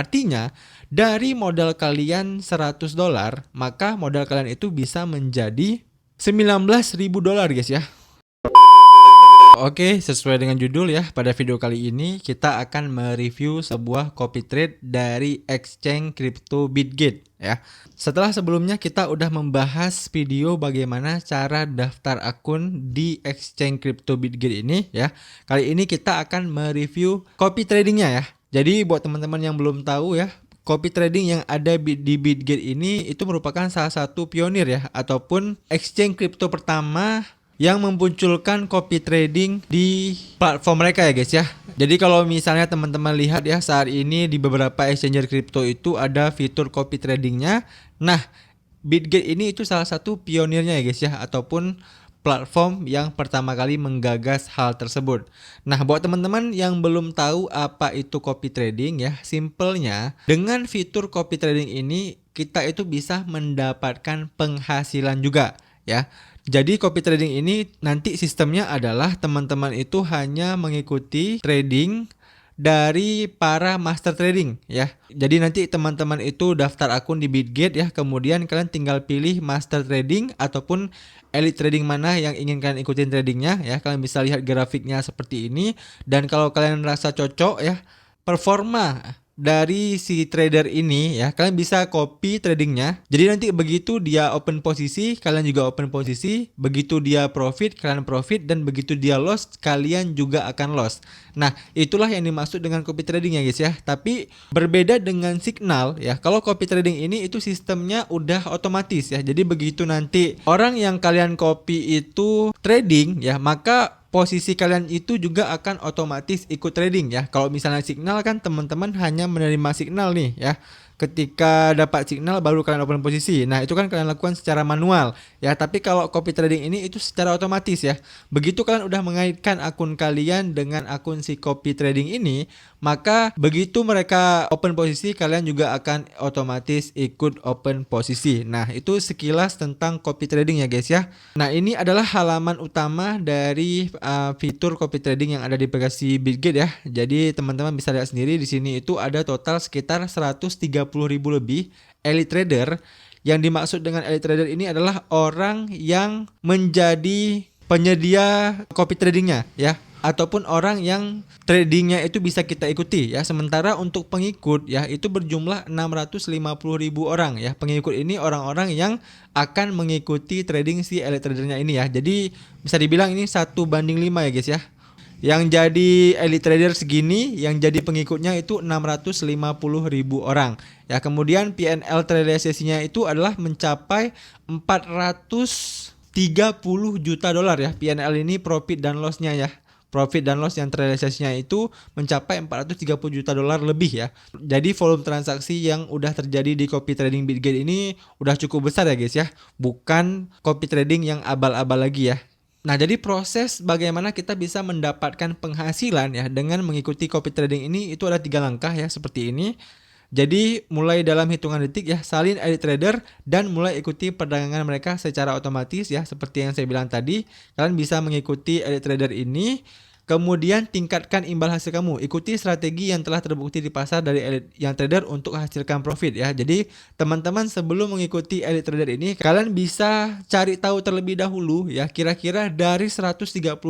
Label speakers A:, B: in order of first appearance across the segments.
A: Artinya, dari modal kalian $100, maka modal kalian itu bisa menjadi $19.000 guys ya. Oke, sesuai dengan judul ya, pada video kali ini kita akan mereview sebuah copy trade dari exchange crypto Bitget ya. Setelah sebelumnya kita udah membahas video bagaimana cara daftar akun di exchange crypto Bitget ini ya. Kali ini kita akan mereview copy tradingnya ya. Jadi buat teman-teman yang belum tahu ya, copy trading yang ada di Bitget ini itu merupakan salah satu pionir ya, ataupun exchange crypto pertama yang memunculkan copy trading di platform mereka ya guys ya. Jadi kalau misalnya teman-teman lihat ya, saat ini di beberapa exchanger crypto itu ada fitur copy tradingnya. Nah, Bitget ini itu salah satu pionirnya ya guys ya, ataupun platform yang pertama kali menggagas hal tersebut. Nah, buat teman-teman yang belum tahu apa itu copy trading ya, simpelnya dengan fitur copy trading ini kita itu bisa mendapatkan penghasilan juga ya. Jadi copy trading ini nanti sistemnya adalah teman-teman itu hanya mengikuti trading dari para master trading ya. Jadi nanti teman-teman itu daftar akun di Bitget ya, kemudian kalian tinggal pilih master trading ataupun elite trading mana yang ingin kalian ikutin tradingnya ya. Kalian bisa lihat grafiknya seperti ini, dan kalau kalian merasa cocok ya performa dari si trader ini ya, kalian bisa copy tradingnya. Jadi nanti begitu dia open posisi, kalian juga open posisi. Begitu dia profit, kalian profit. Dan begitu dia loss, kalian juga akan loss. Nah, itulah yang dimaksud dengan copy trading ya guys ya. Tapi berbeda dengan Signal ya. Kalau copy trading ini itu sistemnya udah otomatis ya. Jadi begitu nanti orang yang kalian copy itu trading ya, maka posisi kalian itu juga akan otomatis ikut trading ya. Kalau misalnya Signal kan teman-teman hanya menerima signal nih ya. Ketika dapat signal baru kalian open posisi. Nah, itu kan kalian lakukan secara manual ya. Tapi kalau copy trading ini itu secara otomatis ya. Begitu kalian udah mengaitkan akun kalian dengan akun si copy trading ini, maka begitu mereka open posisi, kalian juga akan otomatis ikut open posisi. Nah, itu sekilas tentang copy trading ya guys ya. Nah, ini adalah halaman utama dari fitur copy trading yang ada di aplikasi Bitget ya. Jadi teman-teman bisa lihat sendiri di sini itu ada total sekitar 130.000 lebih elite trader. Yang dimaksud dengan elite trader ini adalah orang yang menjadi penyedia copy tradingnya ya, ataupun orang yang tradingnya itu bisa kita ikuti ya. Sementara untuk pengikut ya itu berjumlah 650.000 orang ya. Pengikut ini orang-orang yang akan mengikuti trading si elite tradernya ini ya. Jadi bisa dibilang ini 1:5 ya guys ya. Yang jadi elite trader segini, yang jadi pengikutnya itu 650.000 orang. Ya, kemudian PNL realisasinya itu adalah mencapai 430 juta dolar ya. PNL ini profit dan loss-nya ya. Profit dan loss yang terrealisasinya itu mencapai 430 juta dolar lebih ya. Jadi volume transaksi yang udah terjadi di copy trading Bitget ini udah cukup besar ya guys ya. Bukan copy trading yang abal-abal lagi ya. Nah, jadi proses bagaimana kita bisa mendapatkan penghasilan ya dengan mengikuti copy trading ini itu ada 3 langkah ya, seperti ini. Jadi mulai dalam hitungan detik ya, salin elite trader dan mulai ikuti perdagangan mereka secara otomatis ya, seperti yang saya bilang tadi. Kalian bisa mengikuti elite trader ini. Kemudian tingkatkan imbal hasil kamu. Ikuti strategi yang telah terbukti di pasar dari elite yang trader untuk hasilkan profit ya. Jadi teman-teman sebelum mengikuti elite trader ini, kalian bisa cari tahu terlebih dahulu ya, kira-kira dari 130.000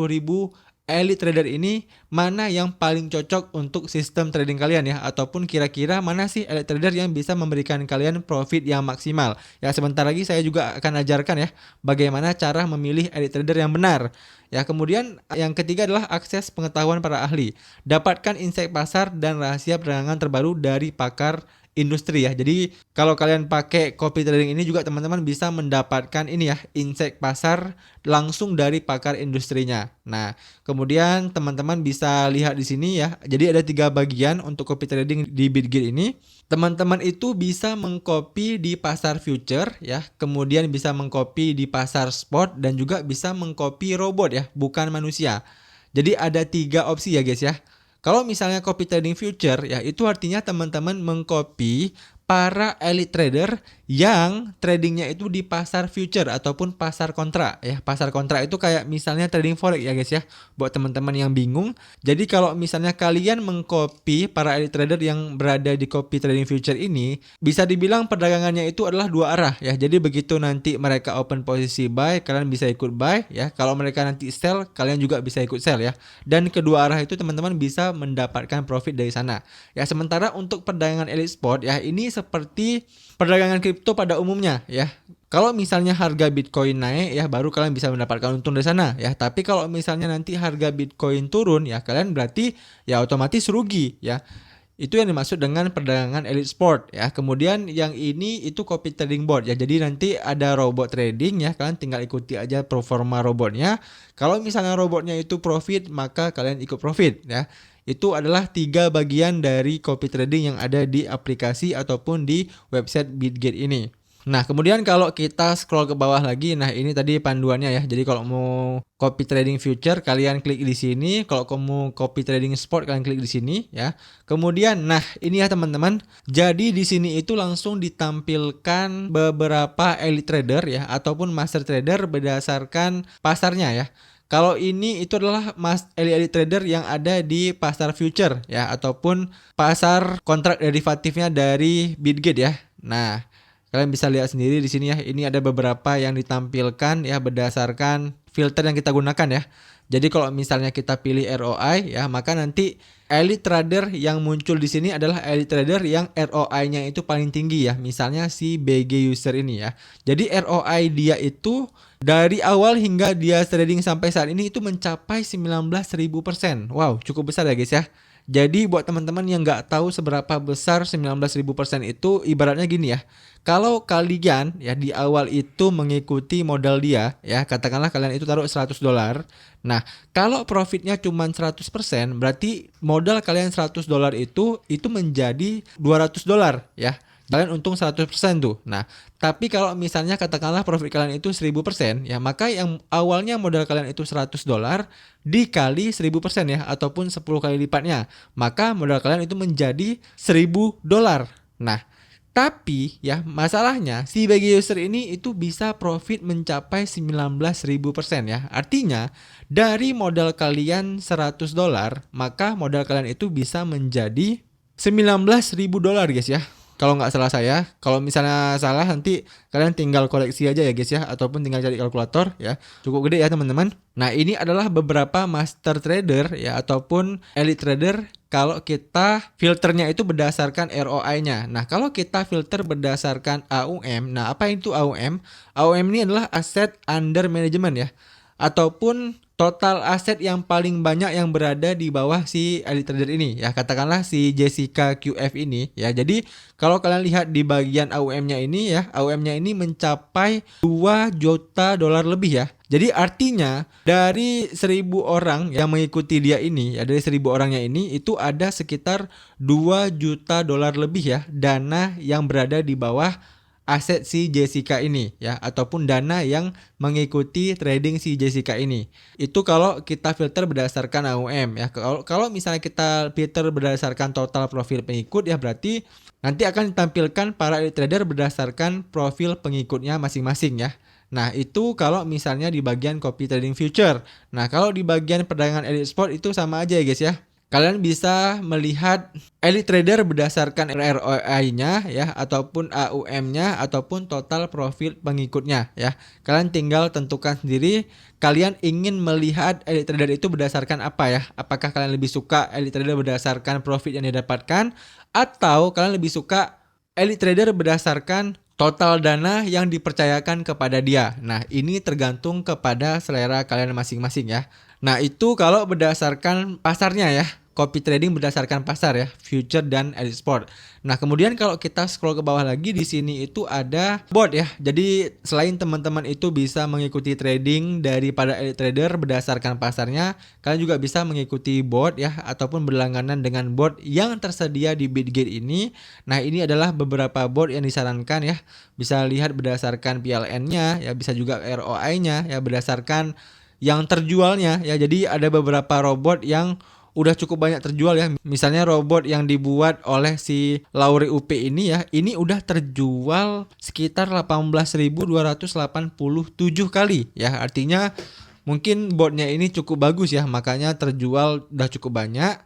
A: elite trader ini mana yang paling cocok untuk sistem trading kalian ya, ataupun kira-kira mana sih elite trader yang bisa memberikan kalian profit yang maksimal. Ya, sebentar lagi saya juga akan ajarkan ya bagaimana cara memilih elite trader yang benar. Ya, kemudian yang ketiga adalah akses pengetahuan para ahli. Dapatkan insight pasar dan rahasia perdagangan terbaru dari pakar industri ya. Jadi kalau kalian pakai copy trading ini juga teman-teman bisa mendapatkan ini ya, insight pasar langsung dari pakar industrinya. Nah, kemudian teman-teman bisa lihat di sini ya. Jadi ada 3 bagian untuk copy trading di Bitget ini. Teman-teman itu bisa mengcopy di pasar future ya, kemudian bisa mengcopy di pasar spot, dan juga bisa mengcopy robot ya, bukan manusia. Jadi ada 3 opsi ya guys ya. Kalau misalnya copy trading future ya, itu artinya teman-teman mengcopy para elite trader yang tradingnya itu di pasar future ataupun pasar kontra ya. Pasar kontra itu kayak misalnya trading forex ya guys ya. Buat teman-teman yang bingung, jadi kalau misalnya kalian mengcopy para elite trader yang berada di copy trading future ini, bisa dibilang perdagangannya itu adalah dua arah ya. Jadi begitu nanti mereka open posisi buy, kalian bisa ikut buy ya. Kalau mereka nanti sell, kalian juga bisa ikut sell ya. Dan kedua arah itu teman-teman bisa mendapatkan profit dari sana. Ya, sementara untuk perdagangan elite spot ya, ini seperti perdagangan kripto pada umumnya ya. Kalau misalnya harga Bitcoin naik ya, baru kalian bisa mendapatkan untung dari sana ya. Tapi kalau misalnya nanti harga Bitcoin turun ya, kalian berarti ya otomatis rugi ya. Itu yang dimaksud dengan perdagangan elite sport ya. Kemudian yang ini itu copy trading bot ya. Jadi nanti ada robot trading ya, kalian tinggal ikuti aja performa robotnya. Kalau misalnya robotnya itu profit, maka kalian ikut profit ya. Itu adalah 3 bagian dari copy trading yang ada di aplikasi ataupun di website Bitget ini. Nah, kemudian kalau kita scroll ke bawah lagi, nah ini tadi panduannya ya. Jadi kalau mau copy trading future, kalian klik di sini. Kalau kamu copy trading spot, kalian klik di sini ya. Kemudian, nah ini ya teman-teman. Jadi di sini itu langsung ditampilkan beberapa elite trader ya, ataupun master trader berdasarkan pasarnya ya. Kalau ini itu adalah elite trader yang ada di pasar future ya, ataupun pasar kontrak derivatifnya dari Bitget ya. Nah, kalian bisa lihat sendiri di sini ya. Ini ada beberapa yang ditampilkan ya berdasarkan filter yang kita gunakan ya. Jadi kalau misalnya kita pilih ROI ya, maka nanti elite trader yang muncul di sini adalah elite trader yang ROI-nya itu paling tinggi ya. Misalnya si BG user ini ya. Jadi ROI dia itu dari awal hingga dia trading sampai saat ini itu mencapai 19.000%. Wow, cukup besar ya guys ya. Jadi buat teman-teman yang nggak tahu seberapa besar 19.000% itu, ibaratnya gini ya. Kalau kalian ya di awal itu mengikuti modal dia ya, katakanlah kalian itu taruh $100. Nah, kalau profitnya cuma 100%, berarti modal kalian $100 itu menjadi $200 ya. Kalian untung 100% tuh. Nah, tapi kalau misalnya katakanlah profit kalian itu 1000% ya, maka yang awalnya modal kalian itu $100 dikali 1000% ya, ataupun 10 kali lipatnya, maka modal kalian itu menjadi $1000. Nah, tapi ya masalahnya si bagi user ini itu bisa profit mencapai 19.000% ya. Artinya dari modal kalian $100, maka modal kalian itu bisa menjadi $19.000 guys ya. Kalau nggak salah saya, kalau misalnya salah nanti kalian tinggal koreksi aja ya guys ya, ataupun tinggal cari kalkulator ya. Cukup gede ya teman-teman. Nah, ini adalah beberapa master trader ya, ataupun elite trader kalau kita filternya itu berdasarkan ROI-nya. Nah, kalau kita filter berdasarkan AUM, nah apa itu AUM? AUM ini adalah asset under management ya, ataupun total aset yang paling banyak yang berada di bawah si elite trader ini ya, katakanlah si Jessica QF ini ya. Jadi kalau kalian lihat di bagian AUM-nya ini ya, AUM-nya ini mencapai $2 juta lebih ya. Jadi artinya dari 1.000 orang yang mengikuti dia ini ya, dari 1.000 orangnya ini itu ada sekitar $2 juta lebih ya, dana yang berada di bawah aset si Jessica ini ya, ataupun dana yang mengikuti trading si Jessica ini. Itu kalau kita filter berdasarkan AUM ya. Kalau misalnya kita filter berdasarkan total profil pengikut ya, berarti nanti akan ditampilkan para trader berdasarkan profil pengikutnya masing-masing ya. Nah, itu kalau misalnya di bagian copy trading future. Nah, kalau di bagian perdagangan elite spot itu sama aja ya guys ya. Kalian bisa melihat elite trader berdasarkan ROI-nya ya, ataupun AUM-nya, ataupun total profil pengikutnya ya. Kalian tinggal tentukan sendiri kalian ingin melihat elite trader itu berdasarkan apa ya. Apakah kalian lebih suka elite trader berdasarkan profit yang didapatkan, atau kalian lebih suka elite trader berdasarkan total dana yang dipercayakan kepada dia. Nah, ini tergantung kepada selera kalian masing-masing ya. Nah, itu kalau berdasarkan pasarnya ya. Copy trading berdasarkan pasar ya, future dan elite sport. Nah, kemudian kalau kita scroll ke bawah lagi, di sini itu ada bot ya. Jadi selain teman-teman itu bisa mengikuti trading daripada elite trader berdasarkan pasarnya, kalian juga bisa mengikuti bot ya, ataupun berlangganan dengan bot yang tersedia di Bitget ini. Nah, ini adalah beberapa bot yang disarankan ya. Bisa lihat berdasarkan PLN-nya ya, bisa juga ROI-nya ya, berdasarkan yang terjualnya ya. Jadi ada beberapa robot yang udah cukup banyak terjual ya. Misalnya robot yang dibuat oleh si Lauri UP ini ya, ini udah terjual sekitar 18.287 kali ya. Artinya mungkin botnya ini cukup bagus ya, makanya terjual udah cukup banyak.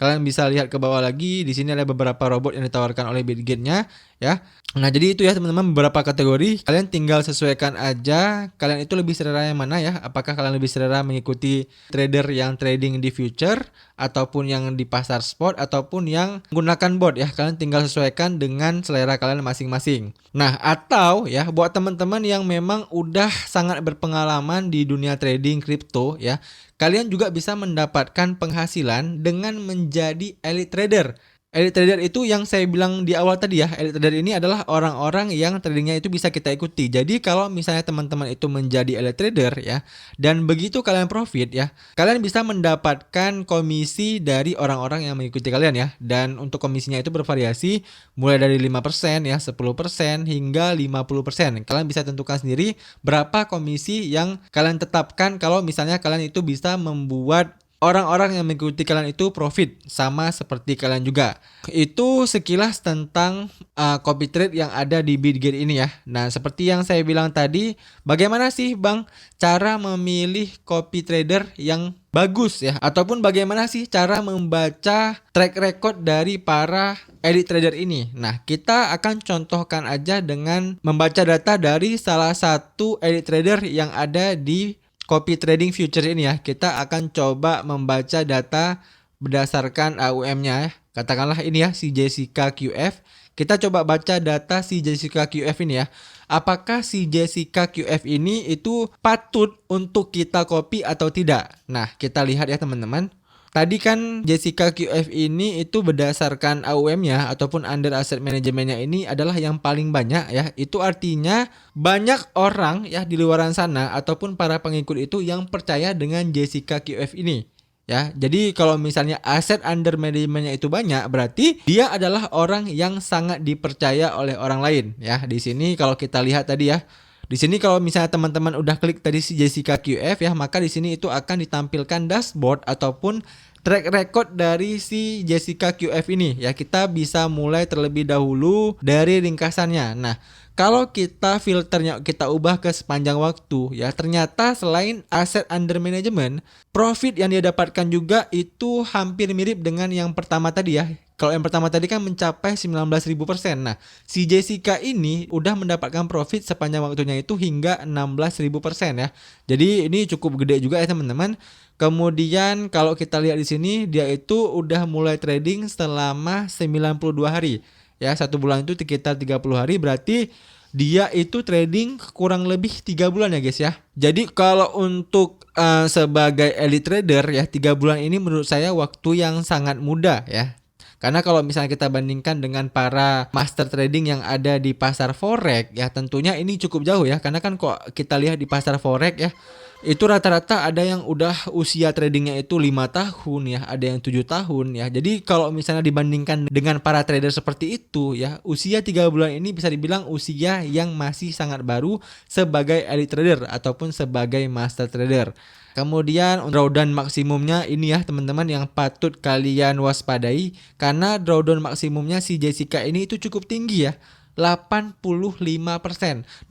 A: Kalian bisa lihat ke bawah lagi, di sini ada beberapa robot yang ditawarkan oleh Bitget-nya ya. Nah, jadi itu ya teman-teman beberapa kategori. Kalian tinggal sesuaikan aja kalian itu lebih selera yang mana ya. Apakah kalian lebih selera mengikuti trader yang trading di future ataupun yang di pasar spot ataupun yang menggunakan bot ya. Kalian tinggal sesuaikan dengan selera kalian masing-masing. Nah, atau ya buat teman-teman yang memang udah sangat berpengalaman di dunia trading kripto ya, kalian juga bisa mendapatkan penghasilan dengan menjadi elite trader. Elite trader itu yang saya bilang di awal tadi ya, elite trader ini adalah orang-orang yang tradingnya itu bisa kita ikuti. Jadi kalau misalnya teman-teman itu menjadi elite trader ya, dan begitu kalian profit ya, kalian bisa mendapatkan komisi dari orang-orang yang mengikuti kalian ya. Dan untuk komisinya itu bervariasi mulai dari 5% ya, 10% hingga 50%. Kalian bisa tentukan sendiri berapa komisi yang kalian tetapkan kalau misalnya kalian itu bisa membuat orang-orang yang mengikuti kalian itu profit sama seperti kalian juga. Itu sekilas tentang copy trade yang ada di Bitget ini ya. Nah, seperti yang saya bilang tadi, bagaimana sih Bang cara memilih copy trader yang bagus ya? Ataupun bagaimana sih cara membaca track record dari para elite trader ini? Nah, kita akan contohkan aja dengan membaca data dari salah satu elite trader yang ada di copy trading future ini ya. Kita akan coba membaca data berdasarkan AUM-nya ya. Katakanlah ini ya si Jessica QF. Kita coba baca data si Jessica QF ini ya. Apakah si Jessica QF ini itu patut untuk kita copy atau tidak? Nah, kita lihat ya teman-teman. Tadi kan Jessica QF ini itu berdasarkan AUM-nya ataupun under asset manajemennya ini adalah yang paling banyak ya. Itu artinya banyak orang ya di luaran sana ataupun para pengikut itu yang percaya dengan Jessica QF ini. Ya, jadi kalau misalnya aset under manajemennya itu banyak, berarti dia adalah orang yang sangat dipercaya oleh orang lain ya. Di sini kalau kita lihat tadi ya, di sini kalau misalnya teman-teman udah klik tadi si Jessica QF ya, maka di sini itu akan ditampilkan dashboard ataupun track record dari si Jessica QF ini ya. Kita bisa mulai terlebih dahulu dari ringkasannya. Nah, kalau kita filternya kita ubah ke sepanjang waktu ya, ternyata selain aset under management, profit yang dia dapatkan juga itu hampir mirip dengan yang pertama tadi ya. Kalau yang pertama tadi kan mencapai 19.000%. Nah, si Jessica ini udah mendapatkan profit sepanjang waktunya itu hingga 16.000% ya. Jadi ini cukup gede juga ya teman-teman. Kemudian kalau kita lihat di sini dia itu udah mulai trading selama 92 hari. Ya, satu bulan itu sekitar 30 hari, berarti dia itu trading kurang lebih 3 bulan ya guys ya. Jadi kalau untuk sebagai elite trader ya, 3 bulan ini menurut saya waktu yang sangat muda ya. Karena kalau misalnya kita bandingkan dengan para master trading yang ada di pasar forex ya, tentunya ini cukup jauh ya. Karena kan kok kita lihat di pasar forex ya, itu rata-rata ada yang udah usia tradingnya itu 5 tahun ya, ada yang 7 tahun ya. Jadi kalau misalnya dibandingkan dengan para trader seperti itu ya, usia 3 bulan ini bisa dibilang usia yang masih sangat baru sebagai elite trader ataupun sebagai master trader. Kemudian drawdown maksimumnya ini ya teman-teman yang patut kalian waspadai, karena drawdown maksimumnya si Jessica ini itu cukup tinggi ya, 85%.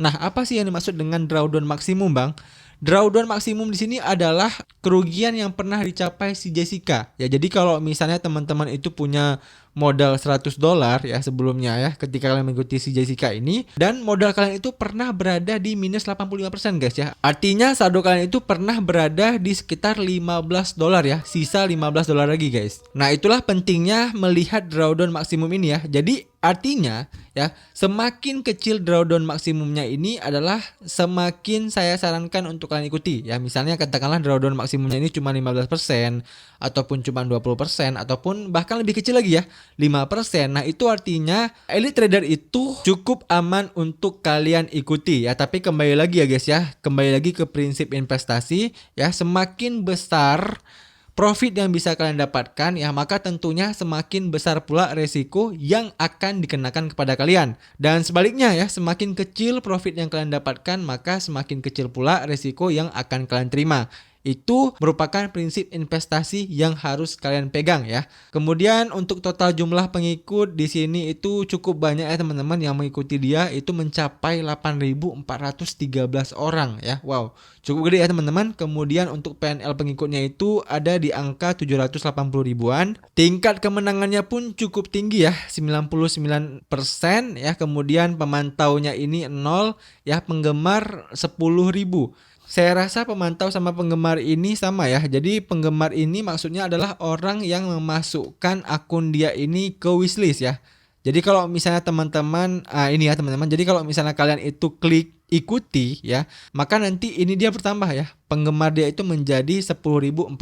A: Nah, apa sih yang dimaksud dengan drawdown maksimum Bang? Drawdown maksimum di sini adalah kerugian yang pernah dicapai si Jessica. Ya, jadi kalau misalnya teman-teman itu punya modal $100 ya sebelumnya ya, ketika kalian mengikuti si Jessica ini, dan modal kalian itu pernah berada di minus 85% guys ya. Artinya saldo kalian itu pernah berada di sekitar $15 ya, sisa $15 lagi guys. Nah, itulah pentingnya melihat drawdown maksimum ini ya. Jadi artinya ya, semakin kecil drawdown maksimumnya ini adalah semakin saya sarankan untuk kalian ikuti ya. Misalnya katakanlah drawdown maksimumnya ini cuma 15% ataupun cuma 20% ataupun bahkan lebih kecil lagi ya, 5%. Nah, itu artinya elite trader itu cukup aman untuk kalian ikuti ya. Tapi kembali lagi ya guys ya, kembali lagi ke prinsip investasi ya, semakin besar profit yang bisa kalian dapatkan ya, maka tentunya semakin besar pula resiko yang akan dikenakan kepada kalian. Dan sebaliknya ya, semakin kecil profit yang kalian dapatkan, maka semakin kecil pula resiko yang akan kalian terima. Itu merupakan prinsip investasi yang harus kalian pegang ya. Kemudian untuk total jumlah pengikut di sini itu cukup banyak ya teman-teman, yang mengikuti dia itu mencapai 8.413 orang ya. Wow, cukup gede ya teman-teman. Kemudian untuk PNL pengikutnya itu ada di angka 780 ribuan. Tingkat kemenangannya pun cukup tinggi ya, 99% ya. Kemudian pemantaunya ini 0 ya, penggemar 10.000. Saya rasa pemantau sama penggemar ini sama ya. Jadi penggemar ini maksudnya adalah orang yang memasukkan akun dia ini ke wishlist ya. Jadi kalau misalnya teman-teman ini ya teman-teman. Jadi kalau misalnya kalian itu klik ikuti ya, maka nanti ini dia bertambah ya. Penggemar dia itu menjadi 10.453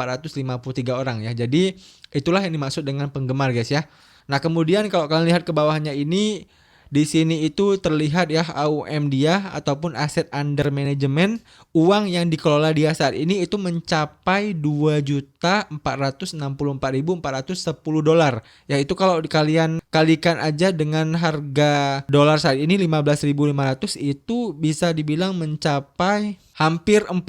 A: orang ya. Jadi itulah yang dimaksud dengan penggemar guys ya. Nah, kemudian kalau kalian lihat ke bawahnya ini, di sini itu terlihat ya AUM dia ataupun aset under management, uang yang dikelola dia saat ini itu mencapai 2.464.410 dolar. Yaitu kalau kalian kalikan aja dengan harga dolar saat ini 15.500, itu bisa dibilang mencapai hampir 40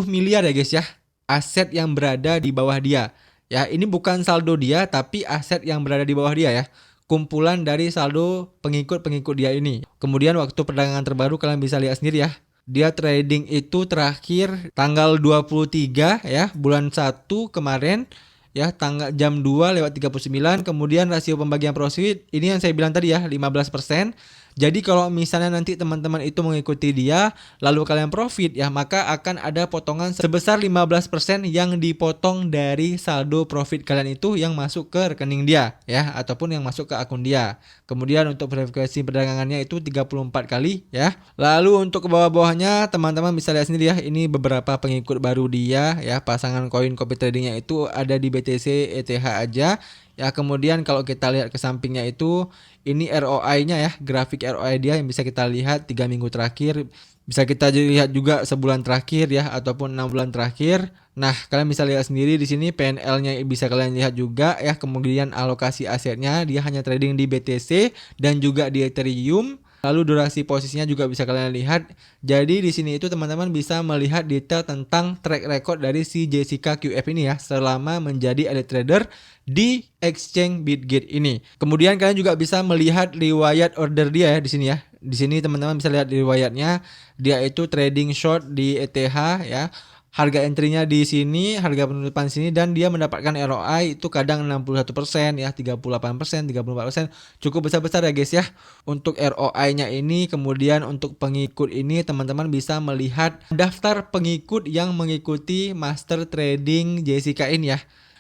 A: miliar ya guys ya. Aset yang berada di bawah dia. Ya, ini bukan saldo dia tapi aset yang berada di bawah dia ya. Kumpulan dari saldo pengikut-pengikut dia ini. Kemudian waktu perdagangan terbaru kalian bisa lihat sendiri ya. Dia trading itu terakhir tanggal 23 ya, bulan 1 kemarin ya, tanggal jam 2:39. Kemudian rasio pembagian profit ini yang saya bilang tadi ya, 15%. Jadi kalau misalnya nanti teman-teman itu mengikuti dia lalu kalian profit ya, maka akan ada potongan sebesar 15% yang dipotong dari saldo profit kalian itu yang masuk ke rekening dia ya, ataupun yang masuk ke akun dia. Kemudian untuk frekuensi perdagangannya itu 34 kali ya. Lalu untuk ke bawah-bawahnya teman-teman bisa lihat sendiri ya, ini beberapa pengikut baru dia ya. Pasangan koin copy tradingnya itu ada di BTC ETH aja. Ya, kemudian kalau kita lihat ke sampingnya itu, ini ROI-nya ya, grafik ROI dia yang bisa kita lihat 3 minggu terakhir. Bisa kita lihat juga sebulan terakhir ya, ataupun 6 bulan terakhir. Nah, kalian bisa lihat sendiri di sini PNL-nya bisa kalian lihat juga ya. Kemudian alokasi asetnya dia hanya trading di BTC dan juga di Ethereum. Lalu durasi posisinya juga bisa kalian lihat. Jadi di sini itu teman-teman bisa melihat detail tentang track record dari si Jessica QF ini ya, selama menjadi elite trader di exchange Bitget ini. Kemudian kalian juga bisa melihat riwayat order dia ya di sini ya. Di sini teman-teman bisa lihat riwayatnya. Dia itu trading short di ETH ya. Harga entry-nya di sini, harga penutupan di sini, dan dia mendapatkan ROI itu kadang 61% ya, 38%, 34%. Cukup besar-besar ya guys ya untuk ROI-nya ini. Kemudian untuk pengikut ini teman-teman bisa melihat daftar pengikut yang mengikuti master trading Jessica ini ya.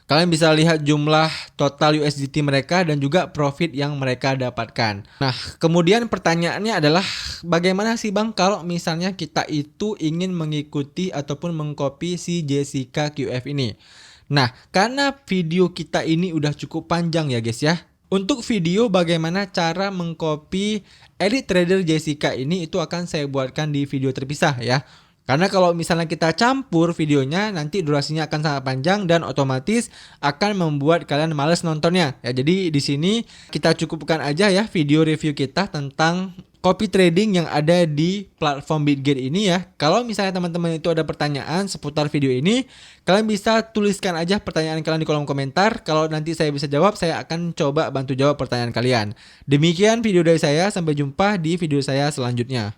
A: Kalian bisa lihat jumlah total USDT mereka dan juga profit yang mereka dapatkan. Nah, kemudian pertanyaannya adalah bagaimana sih Bang kalau misalnya kita itu ingin mengikuti ataupun mengcopy si Jessica QF ini? Nah, karena video kita ini udah cukup panjang ya guys ya. Untuk video bagaimana cara mengcopy elite trader Jessica ini itu akan saya buatkan di video terpisah ya. Karena kalau misalnya kita campur videonya nanti durasinya akan sangat panjang dan otomatis akan membuat kalian males nontonnya. Ya, jadi di sini kita cukupkan aja ya video review kita tentang copy trading yang ada di platform Bitget ini ya. Kalau misalnya teman-teman itu ada pertanyaan seputar video ini, kalian bisa tuliskan aja pertanyaan kalian di kolom komentar. Kalau nanti saya bisa jawab, saya akan coba bantu jawab pertanyaan kalian. Demikian video dari saya, sampai jumpa di video saya selanjutnya.